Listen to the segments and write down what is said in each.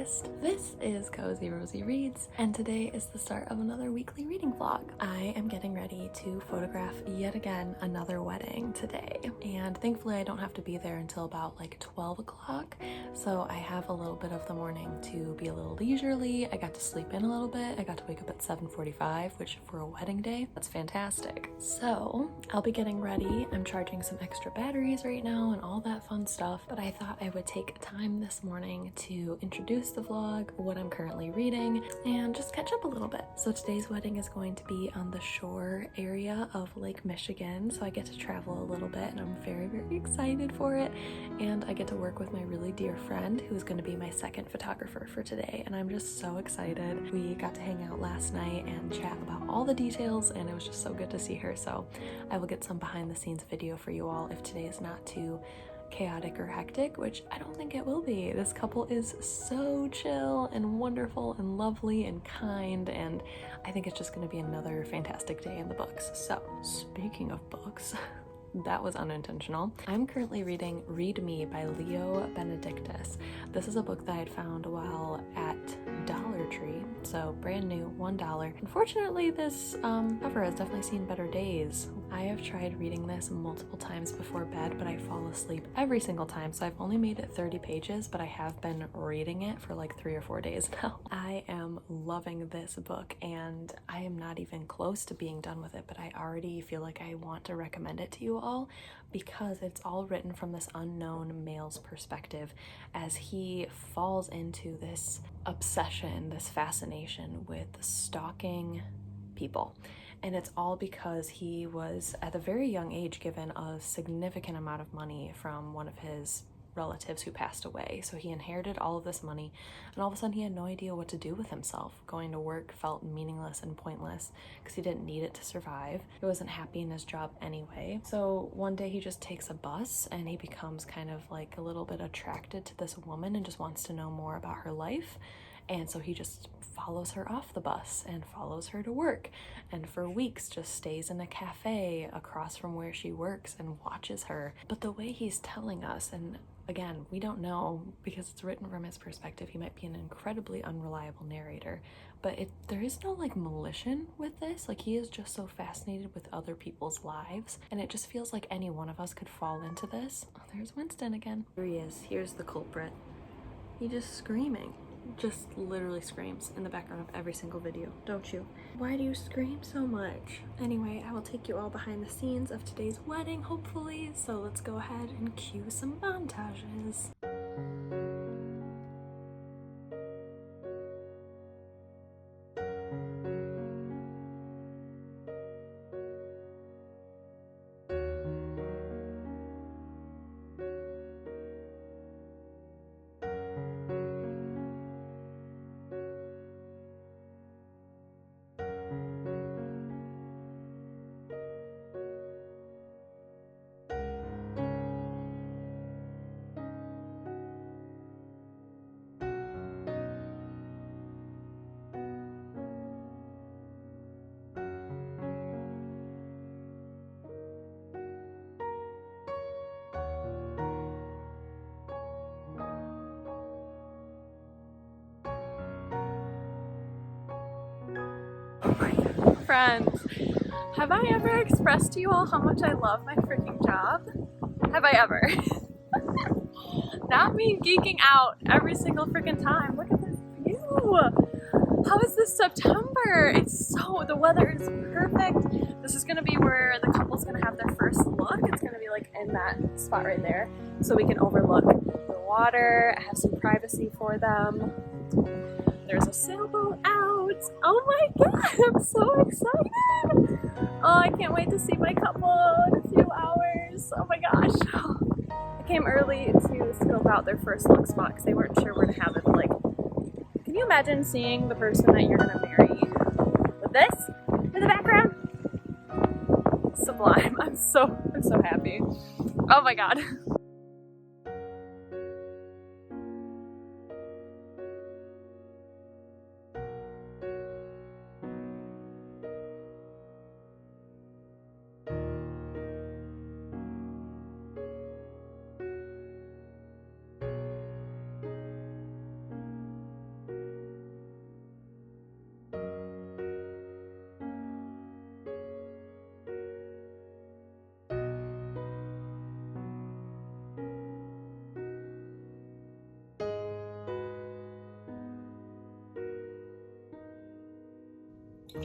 Benedictus. This is Cozy Rosie Reads, and today is the start of another weekly reading vlog. I am getting ready to photograph yet again another wedding today, and thankfully I don't have to be there until about like 12 o'clock, so I have a little bit of the morning to be a little leisurely. I got to sleep in a little bit. I got to wake up at 7:45, which for a wedding day, that's fantastic. So I'll be getting ready. I'm charging some extra batteries right now and all that fun stuff, but I thought I would take time this morning to introduce the vlog, what I'm currently reading, and just catch up a little bit. So today's wedding is going to be on the shore area of Lake Michigan, so I get to travel a little bit and I'm very, very excited for it. And I get to work with my really dear friend who is going to be my second photographer for today, and I'm just so excited. We got to hang out last night and chat about all the details, and it was just so good to see her. So I will get some behind the scenes video for you all if today is not too chaotic or hectic, which I don't think it will be. This couple is so chill and wonderful and lovely and kind, and I think it's just going to be another fantastic day in the books. So speaking of books, that was unintentional. I'm currently reading Read Me by Leo Benedictus. This is a book that I had found while at Dollar Tree, so brand new, $1. Unfortunately, this cover has definitely seen better days. I have tried reading this multiple times before bed, but I fall asleep every single time, so I've only made it 30 pages, but I have been reading it for like 3 or 4 days now. I am loving this book, and I am not even close to being done with it, but I already feel like I want to recommend it to you all because it's all written from this unknown male's perspective as he falls into this obsession, this fascination with stalking people. And it's all because he was at a very young age given a significant amount of money from one of his relatives who passed away. So he inherited all of this money, and all of a sudden he had no idea what to do with himself. Going to work felt meaningless and pointless because he didn't need it to survive. He wasn't happy in his job anyway. So one day he just takes a bus and he becomes kind of like a little bit attracted to this woman and just wants to know more about her life. And so he just follows her off the bus and follows her to work, and for weeks just stays in a cafe across from where she works and watches her. But the way he's telling us, and again, we don't know because it's written from his perspective, he might be an incredibly unreliable narrator, but there is no like malicious with this. Like, he is just so fascinated with other people's lives, and it just feels like any one of us could fall into this. Oh, there's Winston again. Here he is. Here's the culprit. He just screaming. Just literally screams in the background of every single video, don't you? Why do you scream so much? Anyway, I will take you all behind the scenes of today's wedding, hopefully, so let's go ahead and cue some montages. Friends, have I ever expressed to you all how much I love my freaking job? Have I ever? Not me geeking out every single freaking time. Look at this view! How is this September? The weather is perfect. This is gonna be where the couple's gonna have their first look. It's gonna be like in that spot right there, so we can overlook the water, have some privacy for them. There's a sailboat out. Oh my god, I'm so excited. Oh, I can't wait to see my couple in a few hours. Oh my gosh. I came early to scope out their first look spot because they weren't sure where to have it. But like, can you imagine seeing the person that you're gonna marry with this in the background? Sublime. I'm so happy. Oh my god. Good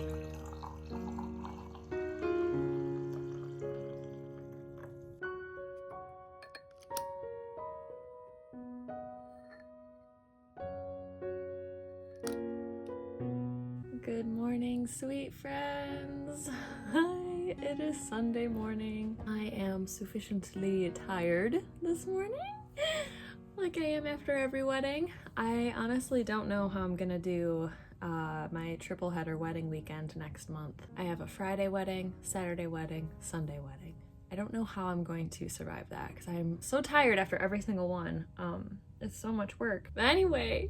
morning, sweet friends. Hi, it is Sunday morning. I am sufficiently tired this morning, like I am after every wedding. I honestly don't know how I'm gonna do my triple header wedding weekend next month. I have a Friday wedding, Saturday wedding, Sunday wedding. I don't know how I'm going to survive that because I'm so tired after every single one. It's so much work. But anyway,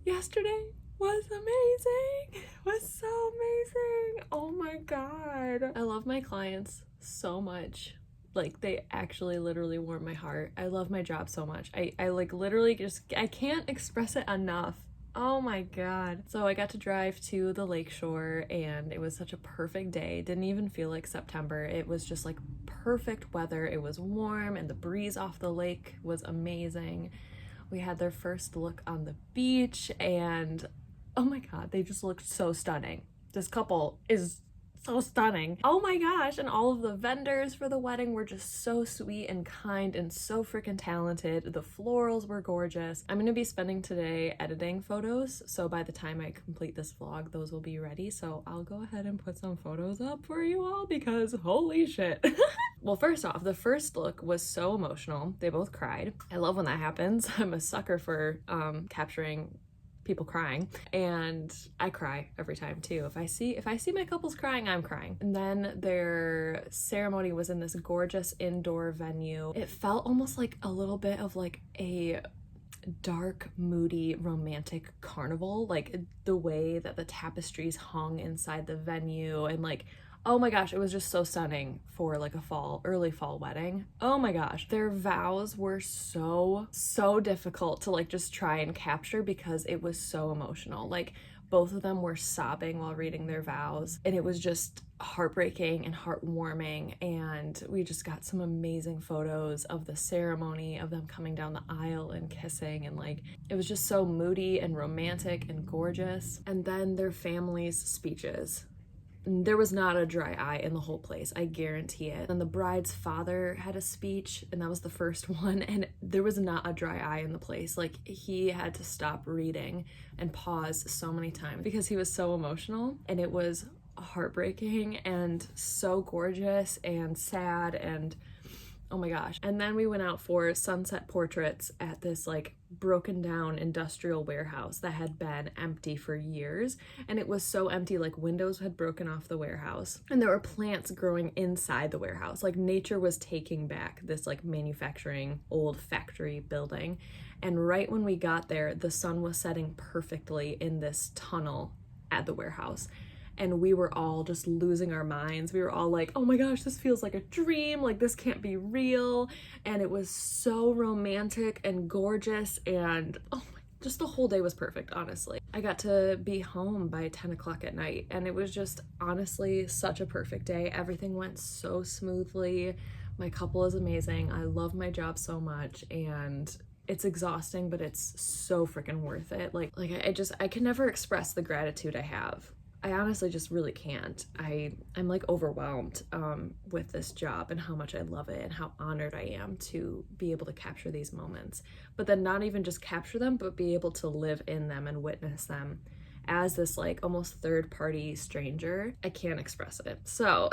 yesterday was amazing. It was so amazing. Oh my god. I love my clients so much. Like, they actually literally warm my heart. I love my job so much. I like literally just, I can't express it enough. Oh my god. So I got to drive to the lakeshore and it was such a perfect day. Didn't even feel like September. It was just like perfect weather. It was warm and the breeze off the lake was amazing. We had their first look on the beach and oh my god, they just looked so stunning. This couple is so stunning. Oh my gosh, and all of the vendors for the wedding were just so sweet and kind and so freaking talented. The florals were gorgeous. I'm gonna be spending today editing photos, so by the time I complete this vlog, those will be ready. So I'll go ahead and put some photos up for you all because holy shit. Well, first off, the first look was so emotional. They both cried. I love when that happens. I'm a sucker for capturing people crying, and I cry every time too. If I see my couples crying, I'm crying. And then their ceremony was in this gorgeous indoor venue. It felt almost like a little bit of like a dark, moody, romantic carnival, like the way that the tapestries hung inside the venue, and like, oh my gosh, it was just so stunning for like a early fall wedding. Oh my gosh. Their vows were so difficult to like just try and capture because it was so emotional. Like, both of them were sobbing while reading their vows, and it was just heartbreaking and heartwarming. And we just got some amazing photos of the ceremony, of them coming down the aisle and kissing, and like, it was just so moody and romantic and gorgeous. And then their families' speeches. There was not a dry eye in the whole place, I guarantee it. And the bride's father had a speech, and that was the first one, and there was not a dry eye in the place. Like, he had to stop reading and pause so many times because he was so emotional, and it was heartbreaking and so gorgeous and sad, and oh my gosh. And then we went out for sunset portraits at this like broken down industrial warehouse that had been empty for years. And it was so empty, like windows had broken off the warehouse and there were plants growing inside the warehouse. Like, nature was taking back this like manufacturing old factory building. And right when we got there, the sun was setting perfectly in this tunnel at the warehouse. And we were all just losing our minds. We were all like, oh my gosh, this feels like a dream. Like, this can't be real. And it was so romantic and gorgeous. And oh my, just the whole day was perfect, honestly. I got to be home by 10 o'clock at night. And it was just honestly such a perfect day. Everything went so smoothly. My couple is amazing. I love my job so much. And it's exhausting, but it's so freaking worth it. Like I can never express the gratitude I have. I honestly just really can't. I'm like overwhelmed with this job and how much I love it and how honored I am to be able to capture these moments. But then not even just capture them, but be able to live in them and witness them as this like almost third party stranger. I can't express it. So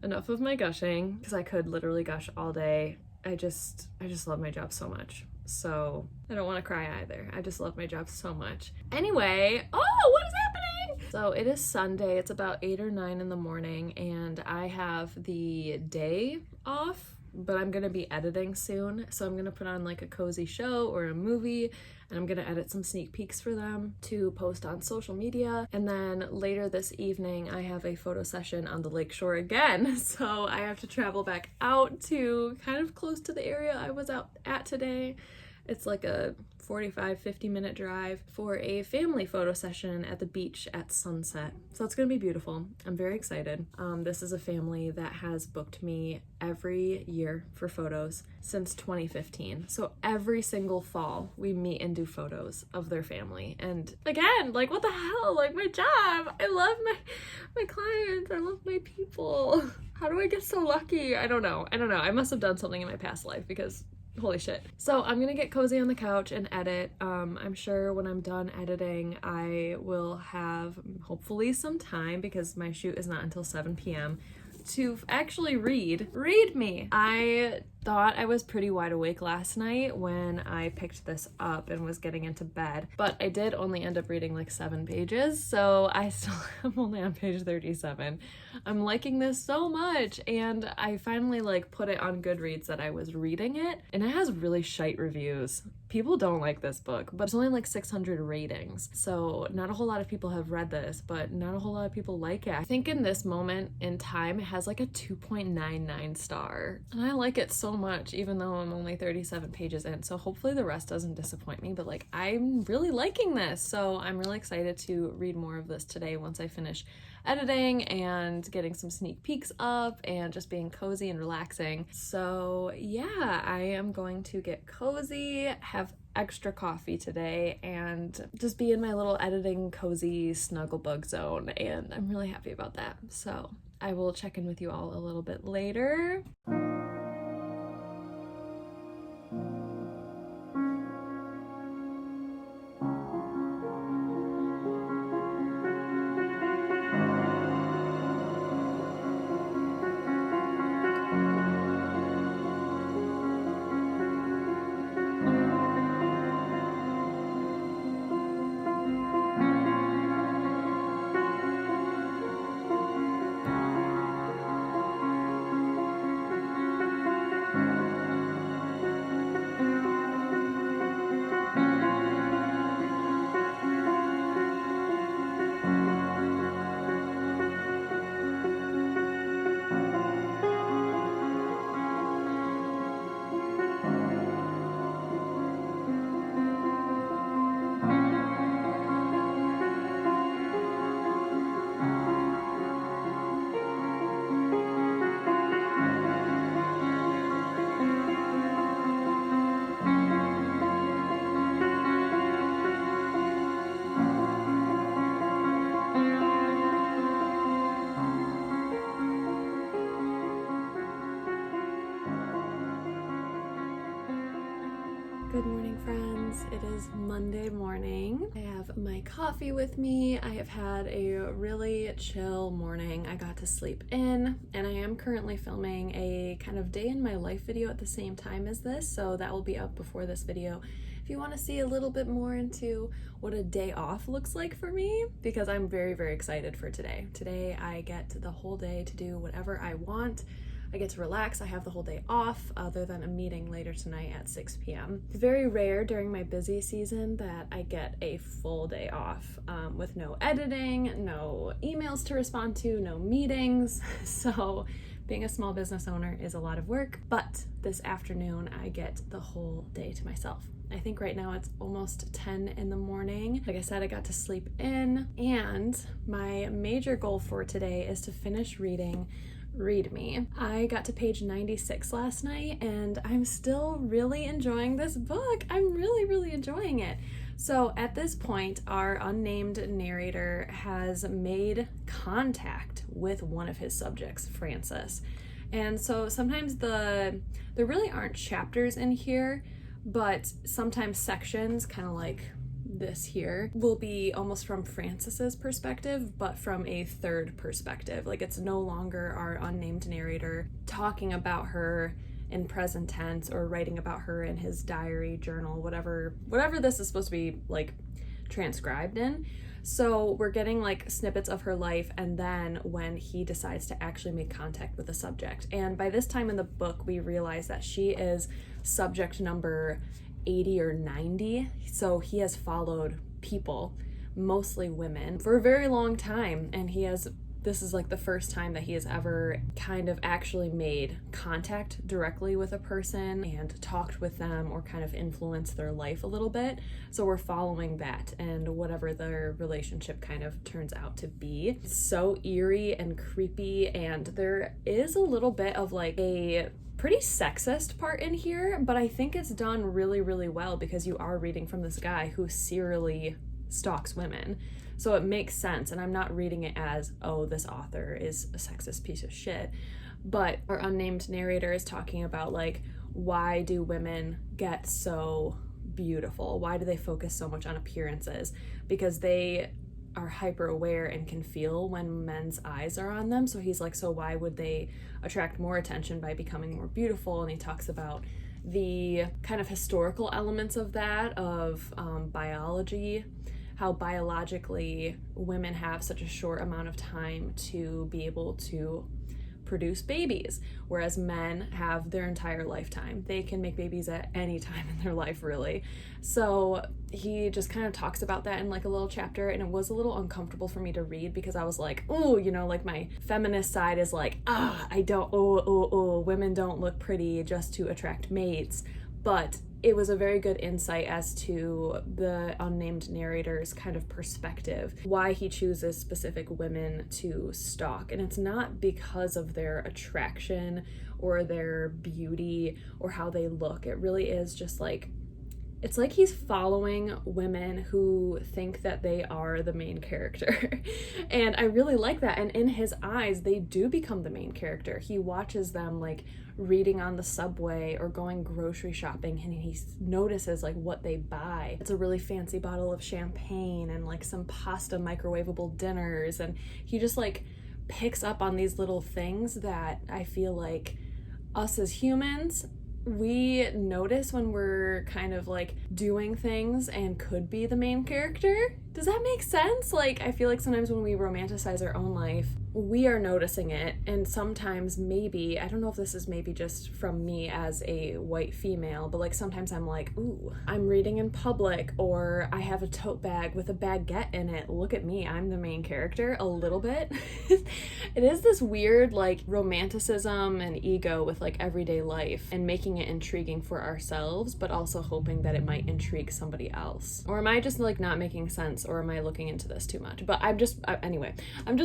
enough of my gushing, because I could literally gush all day. I just love my job so much. So I don't want to cry either. I just love my job so much. Anyway, oh, what is happening? So it is Sunday. It's about 8 or 9 in the morning and I have the day off, but I'm gonna be editing soon. So I'm gonna put on like a cozy show or a movie and I'm gonna edit some sneak peeks for them to post on social media. And then later this evening, I have a photo session on the lakeshore again. So I have to travel back out to kind of close to the area I was out at today. It's like a 45-50 minute drive for a family photo session at the beach at sunset. So it's gonna be beautiful. I'm very excited. This is a family that has booked me every year for photos since 2015. So every single fall we meet and do photos of their family. And again, like, what the hell? Like, my job. I love my clients. I love my people. How do I get so lucky? I don't know. I must have done something in my past life because holy shit. So I'm gonna get cozy on the couch and edit. I'm sure when I'm done editing, I will have hopefully some time, because my shoot is not until 7 p.m. to actually read me. I thought I was pretty wide awake last night when I picked this up and was getting into bed, but I did only end up reading like 7 pages, so I still am only on page 37. I'm liking this so much, and I finally like put it on Goodreads that I was reading it, and it has really shite reviews. People don't like this book, but it's only like 600 ratings, so not a whole lot of people have read this, but not a whole lot of people like it. I think in this moment in time it has like a 2.99 star, and I like it so much even though I'm only 37 pages in, so hopefully the rest doesn't disappoint me, but like I'm really liking this, so I'm really excited to read more of this today once I finish editing and getting some sneak peeks up and just being cozy and relaxing. So yeah, I am going to get cozy, have extra coffee today, and just be in my little editing cozy snuggle bug zone, and I'm really happy about that. So I will check in with you all a little bit later. Good morning, friends. It is Monday morning. I have my coffee with me. I have had a really chill morning. I got to sleep in, and I am currently filming a kind of day in my life video at the same time as this, so that will be up before this video if you want to see a little bit more into what a day off looks like for me, because I'm very, very excited for today. Today I get the whole day to do whatever I want. I get to relax. I have the whole day off other than a meeting later tonight at 6 p.m. It's very rare during my busy season that I get a full day off with no editing, no emails to respond to, no meetings. So being a small business owner is a lot of work, but this afternoon I get the whole day to myself. I think right now it's almost 10 in the morning. Like I said, I got to sleep in, and my major goal for today is to finish reading Read Me. I got to page 96 last night, and I'm still really enjoying this book. I'm really, really enjoying it. So at this point, our unnamed narrator has made contact with one of his subjects, Francis. And so sometimes there really aren't chapters in here, but sometimes sections, kind of like this here, will be almost from Francis's perspective, but from a third perspective. Like, it's no longer our unnamed narrator talking about her in present tense or writing about her in his diary, journal, whatever this is supposed to be like transcribed in. So we're getting like snippets of her life, and then when he decides to actually make contact with the subject. And by this time in the book, we realize that she is subject number 80 or 90. So he has followed people, mostly women, for a very long time, and he has this is like the first time that he has ever kind of actually made contact directly with a person and talked with them or kind of influenced their life a little bit. So we're following that and whatever their relationship kind of turns out to be. It's so eerie and creepy, and there is a little bit of like a pretty sexist part in here, but I think it's done really, really well because you are reading from this guy who serially stalks women. So it makes sense, and I'm not reading it as, oh, this author is a sexist piece of shit. But our unnamed narrator is talking about, like, why do women get so beautiful? Why do they focus so much on appearances? Because they are hyper aware and can feel when men's eyes are on them. So he's like, so why would they attract more attention by becoming more beautiful? And he talks about the kind of historical elements of that, of biology, how biologically women have such a short amount of time to be able to produce babies, whereas men have their entire lifetime. They can make babies at any time in their life, really. So he just kind of talks about that in like a little chapter, and it was a little uncomfortable for me to read because I was like, oh, you know, like my feminist side is like, women don't look pretty just to attract mates. But it was a very good insight as to the unnamed narrator's kind of perspective, why he chooses specific women to stalk. And it's not because of their attraction or their beauty or how they look. It really is just like, it's like he's following women who think that they are the main character. And I really like that. And in his eyes, they do become the main character. He watches them like reading on the subway or going grocery shopping, and he notices like what they buy. It's a really fancy bottle of champagne and like some pasta microwavable dinners. And he just like picks up on these little things that I feel like us as humans, we notice when we're kind of like doing things and could be the main character. Does that make sense? Like, I feel like sometimes when we romanticize our own life, we are noticing it, and sometimes maybe, I don't know if this is maybe just from me as a white female, but like sometimes I'm like, ooh, I'm reading in public, or I have a tote bag with a baguette in it. Look at me, I'm the main character a little bit. It is this weird like romanticism and ego with like everyday life and making it intriguing for ourselves, but also hoping that it might intrigue somebody else. Or am I just like not making sense, or am I looking into this too much? But I'm just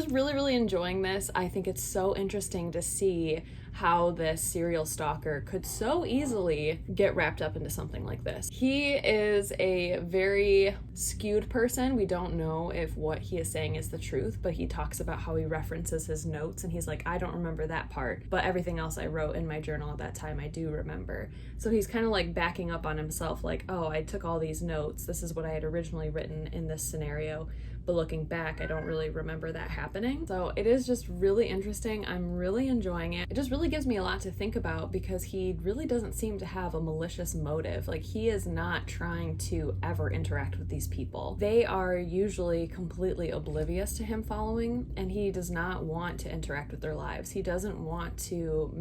really, really enjoying this. I think it's so interesting to see how this serial stalker could so easily get wrapped up into something like this. He is a very skewed person. We don't know if what he is saying is the truth, but he talks about how he references his notes, and he's like, I don't remember that part, but everything else I wrote in my journal at that time I do remember. So he's kind of like backing up on himself, like, oh, I took all these notes, this is what I had originally written in this scenario, but looking back, I don't really remember that happening. So it is just really interesting. I'm really enjoying it. It just really gives me a lot to think about because he really doesn't seem to have a malicious motive. Like, he is not trying to ever interact with these people. They are usually completely oblivious to him following, and he does not want to interact with their lives. He doesn't want to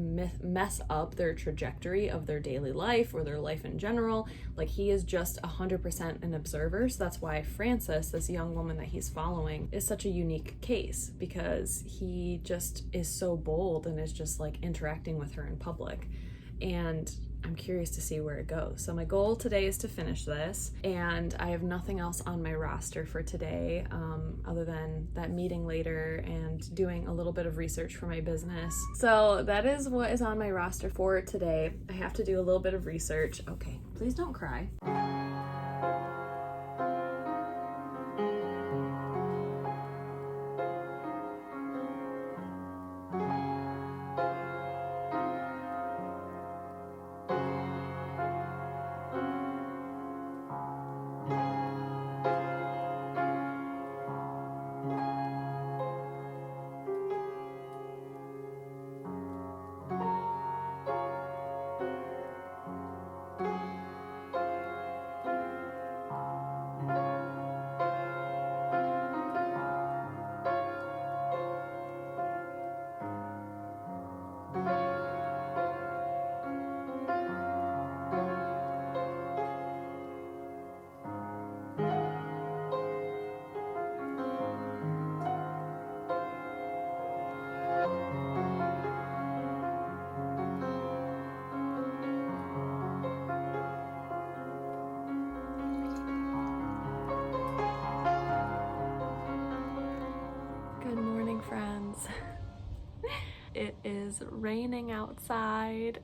mess up their trajectory of their daily life or their life in general. Like, he is just 100% an observer. So that's why Frances, this young woman that he's following, is such a unique case, because he just is so bold and is just like interacting with her in public. And I'm curious to see where it goes. So my goal today is to finish this, and I have nothing else on my roster for today other than that meeting later and doing a little bit of research for my business. So that is what is on my roster for today. I have to do a little bit of research. Okay, please don't cry. it is raining outside.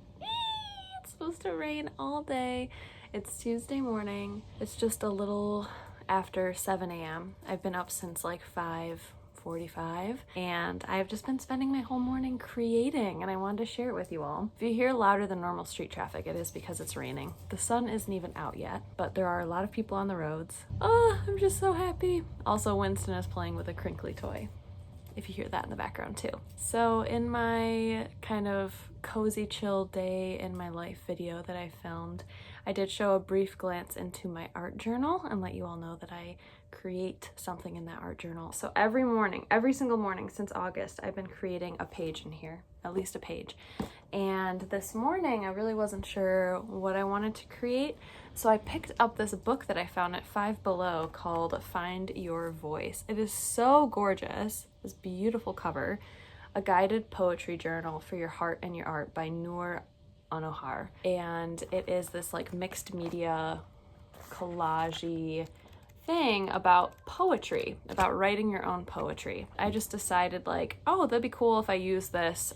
It's supposed to rain all day. It's Tuesday morning. It's just a little after 7 a.m. I've been up since like 5:45 and I've just been spending my whole morning creating, and I wanted to share it with you all. If you hear louder than normal street traffic, it is because it's raining. The sun isn't even out yet, but there are a lot of people on the roads. Oh, I'm just so happy. Also, Winston is playing with a crinkly toy, if you hear that in the background too. So in my kind of cozy chill day in my life video that I filmed, I did show a brief glance into my art journal and let you all know that I create something in that art journal. So every morning, every single morning since August, I've been creating a page in here, at least a page. And this morning, I really wasn't sure what I wanted to create. So I picked up this book that I found at Five Below called Find Your Voice. It is so gorgeous, this beautiful cover, a guided poetry journal for your heart and your art by Noor Anohar. And it is this like mixed media collage-y thing about poetry, about writing your own poetry. I just decided like, oh, that'd be cool if I use this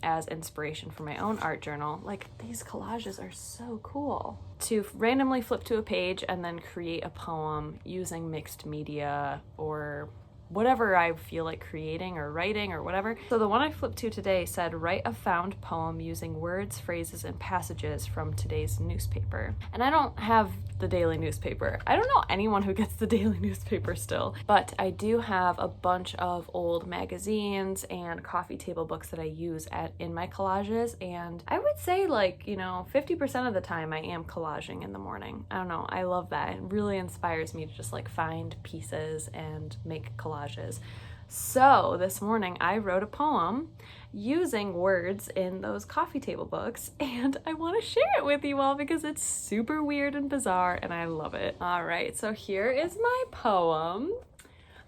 as inspiration for my own art journal. Like, these collages are so cool. To randomly flip to a page and then create a poem using mixed media or whatever I feel like creating or writing or whatever. So the one I flipped to today said, write a found poem using words, phrases, and passages from today's newspaper. And I don't have the daily newspaper. I don't know anyone who gets the daily newspaper still, but I do have a bunch of old magazines and coffee table books that I use in my collages. And I would say like, 50% of the time I am collaging in the morning. I don't know. I love that. It really inspires me to just like find pieces and make collages. So this morning I wrote a poem using words in those coffee table books, and I want to share it with you all because it's super weird and bizarre and I love it. All right, so here is my poem.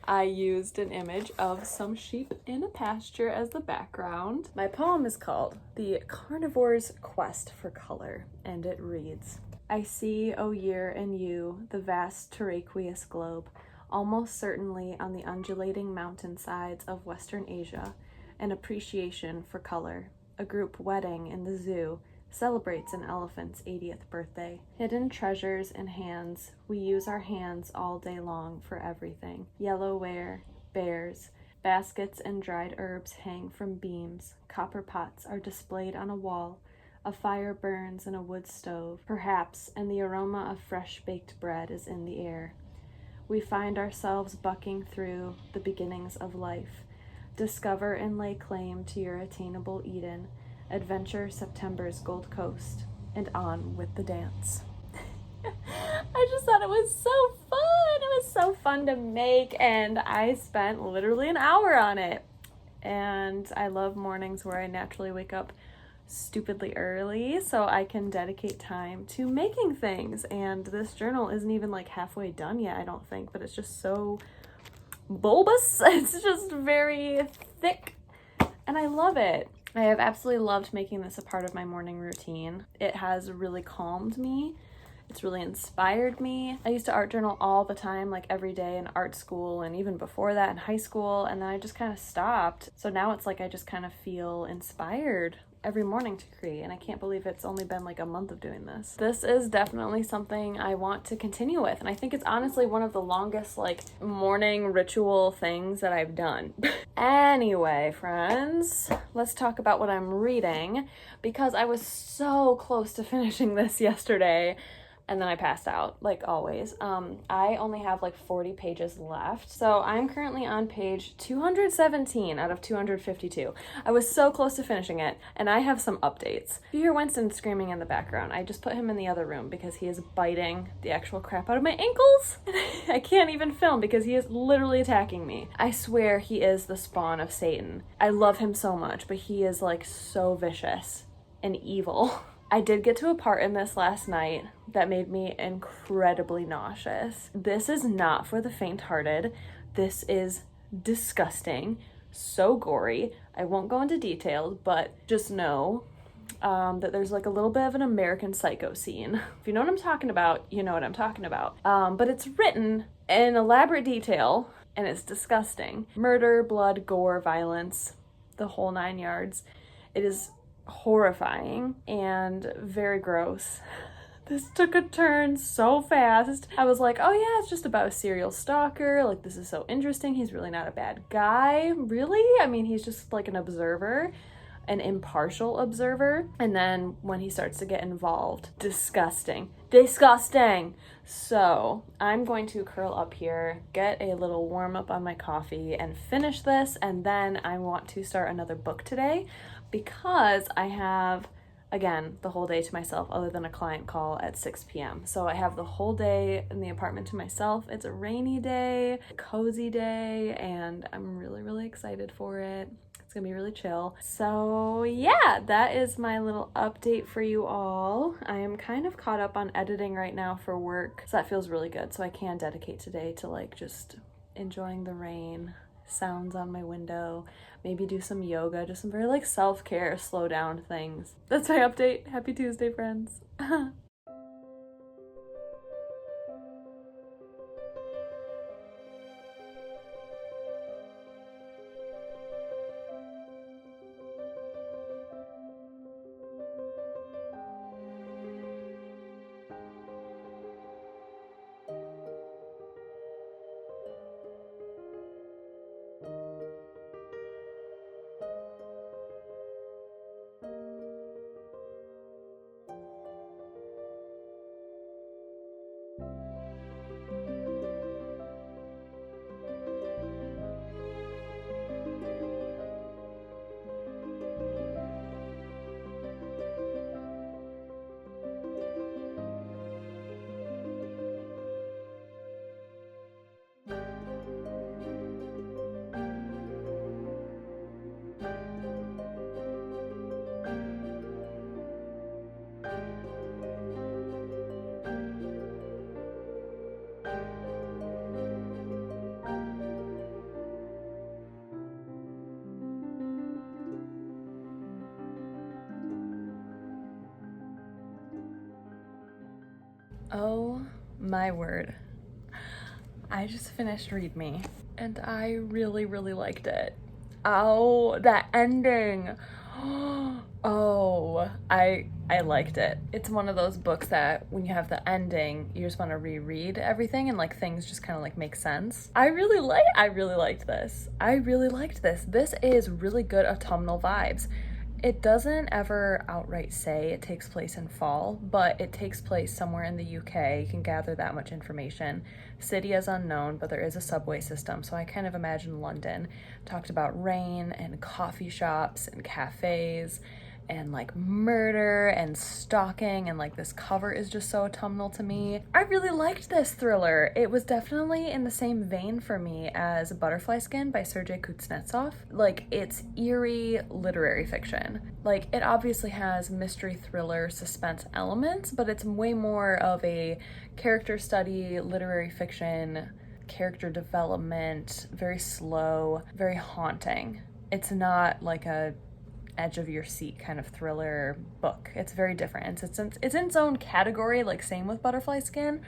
I used an image of some sheep in a pasture as the background. My poem is called The Carnivore's Quest for Color, and it reads, I see, O year and you, the vast terraqueous globe, almost certainly on the undulating mountainsides of Western Asia, an appreciation for color. A group wedding in the zoo celebrates an elephant's 80th birthday. Hidden treasures in hands, we use our hands all day long for everything. Yellow ware, bears, baskets and dried herbs hang from beams. Copper pots are displayed on a wall. A fire burns in a wood stove, perhaps, and the aroma of fresh baked bread is in the air. We find ourselves bucking through the beginnings of life. Discover and lay claim to your attainable Eden. Adventure September's Gold Coast, and on with the dance. I just thought it was so fun. It was so fun to make, and I spent literally an hour on it. And I love mornings where I naturally wake up stupidly early so I can dedicate time to making things. And this journal isn't even like halfway done yet, I don't think, but it's just so bulbous. It's just very thick and I love it. I have absolutely loved making this a part of my morning routine. It has really calmed me. It's really inspired me. I used to art journal all the time, like every day in art school and even before that in high school, and then I just kind of stopped. So now it's like I just kind of feel inspired every morning to create, and I can't believe it's only been like a month of doing this. This is definitely something I want to continue with, and I think it's honestly one of the longest like morning ritual things that I've done. Anyway, friends, let's talk about what I'm reading, because I was so close to finishing this yesterday and then I passed out, like always. I only have like 40 pages left. So I'm currently on page 217 out of 252. I was so close to finishing it, and I have some updates. If you hear Winston screaming in the background, I just put him in the other room because he is biting the actual crap out of my ankles. I can't even film because he is literally attacking me. I swear he is the spawn of Satan. I love him so much, but he is like so vicious and evil. I did get to a part in this last night that made me incredibly nauseous. This is not for the faint-hearted. This is disgusting, so gory. I won't go into details, but just know that there's like a little bit of an American Psycho scene. If you know what I'm talking about, you know what I'm talking about. But it's written in elaborate detail, and it's disgusting. Murder, blood, gore, violence. the whole 9 yards. It is horrifying and very gross. This took a turn so fast. I was like, oh yeah, it's just about a serial stalker. Like, this is so interesting. He's really not a bad guy. Really? I mean, he's just like an observer, an impartial observer. And then when he starts to get involved, disgusting. Disgusting. So I'm going to curl up here, get a little warm up on my coffee and finish this. And then I want to start another book today because I have, again, the whole day to myself other than a client call at 6 p.m. So I have the whole day in the apartment to myself. It's a rainy day, a cozy day, and I'm really, really excited for it. It's gonna be really chill. So yeah, that is my little update for you all. I am kind of caught up on editing right now for work, so that feels really good. So I can dedicate today to like just enjoying the rain, sounds on my window, maybe do some yoga, just some very like self-care, slow down things. That's my update. Happy Tuesday, friends. Oh my word. I just finished Read Me and I really, really liked it. Oh, that ending. Oh, I liked it. It's one of those books that when you have the ending, you just want to reread everything and like things just kind of like make sense. I really liked this. I really liked this. This is really good autumnal vibes. It doesn't ever outright say it takes place in fall, but it takes place somewhere in the UK. You can gather that much information. City is unknown, but there is a subway system, so I kind of imagine London. Talked about rain and coffee shops and cafes and like murder and stalking, and like this cover is just so autumnal to me. I really liked this thriller. It was definitely in the same vein for me as Butterfly Skin by Sergei Kuznetsov. Like, it's eerie literary fiction. Like, it obviously has mystery thriller suspense elements, but it's way more of a character study, literary fiction, character development, very slow, very haunting. It's not like a edge of your seat kind of thriller book. It's very different. It's in its own category, like same with Butterfly Skin.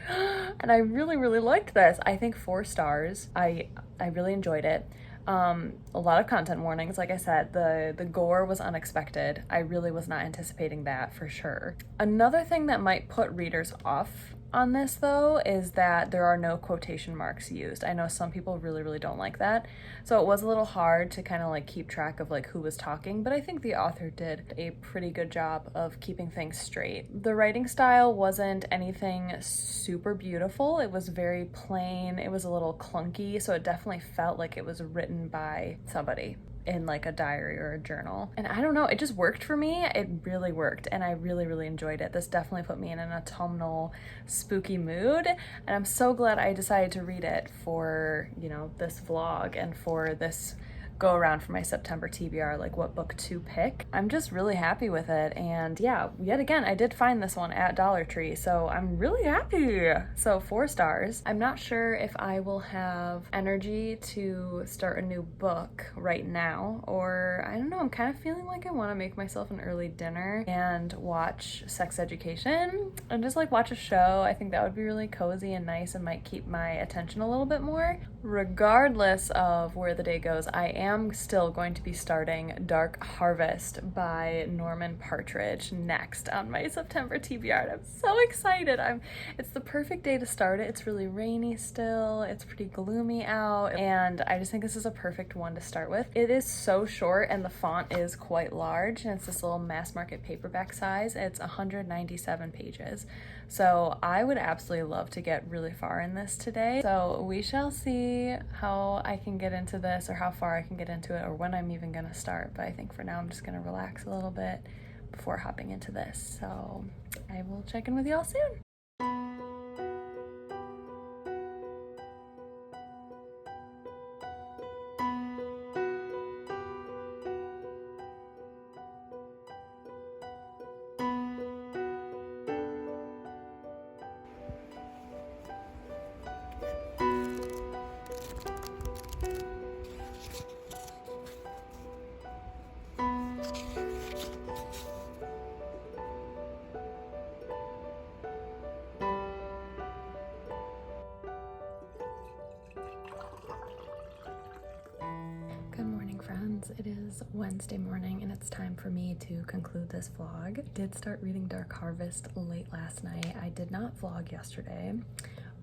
And I really, really liked this. I think 4 stars. I really enjoyed it. A lot of content warnings. Like I said, the gore was unexpected. I really was not anticipating that for sure. Another thing that might put readers off on this though is that there are no quotation marks used. I know some people really, really don't like that. So it was a little hard to kind of like keep track of like who was talking, but I think the author did a pretty good job of keeping things straight. The writing style wasn't anything super beautiful. It was very plain. It was a little clunky, so it definitely felt like it was written by somebody in like a diary or a journal. And I don't know, it just worked for me. It really worked and I really, really enjoyed it. This definitely put me in an autumnal spooky mood, and I'm so glad I decided to read it for, you know, this vlog and for this go around for my September TBR, like what book to pick. I'm just really happy with it. And yeah, yet again, I did find this one at Dollar Tree, so I'm really happy. So 4 stars. I'm not sure if I will have energy to start a new book right now, or I don't know, I'm kind of feeling like I want to make myself an early dinner and watch Sex Education and just like watch a show. I think that would be really cozy and nice and might keep my attention a little bit more. Regardless of where the day goes, I am still going to be starting Dark Harvest by Norman Partridge next on my September TBR. I'm so excited. It's the perfect day to start it. It's really rainy still. It's pretty gloomy out, and I just think this is a perfect one to start with. It is so short and the font is quite large, and it's this little mass market paperback size. It's 197 pages. So I would absolutely love to get really far in this today. So we shall see how I can get into this, or how far I can get into it, or when I'm even gonna start. But I think for now I'm just gonna relax a little bit before hopping into this. So I will check in with y'all soon. Good morning, friends. It is Wednesday morning and it's time for me to conclude this vlog. I did start reading Dark Harvest late last night. I did not vlog yesterday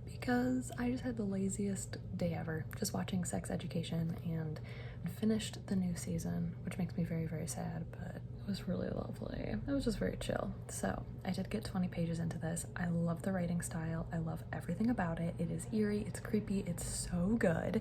because I just had the laziest day ever, just watching Sex Education, and finished the new season, which makes me very, very sad, but it was really lovely. It was just very chill. So I did get 20 pages into this. I love the writing style. I love everything about it. It is eerie, it's creepy, it's so good.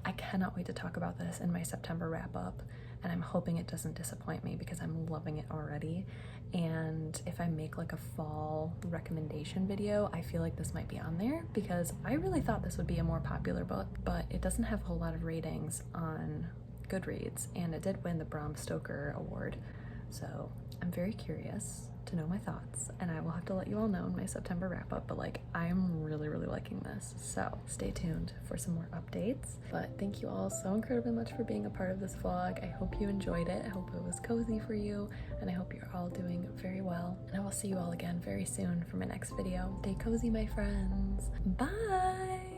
I cannot wait to talk about this in my September wrap up, and I'm hoping it doesn't disappoint me because I'm loving it already. And if I make like a fall recommendation video, I feel like this might be on there because I really thought this would be a more popular book, but it doesn't have a whole lot of ratings on Goodreads, and it did win the Bram Stoker Award. So I'm very curious to know my thoughts, and I will have to let you all know in my September wrap up, but like I'm really, really liking this. So stay tuned for some more updates. But thank you all so incredibly much for being a part of this vlog. I hope you enjoyed it. I hope it was cozy for you, and I hope you're all doing very well. And I will see you all again very soon for my next video. Stay cozy, my friends. Bye!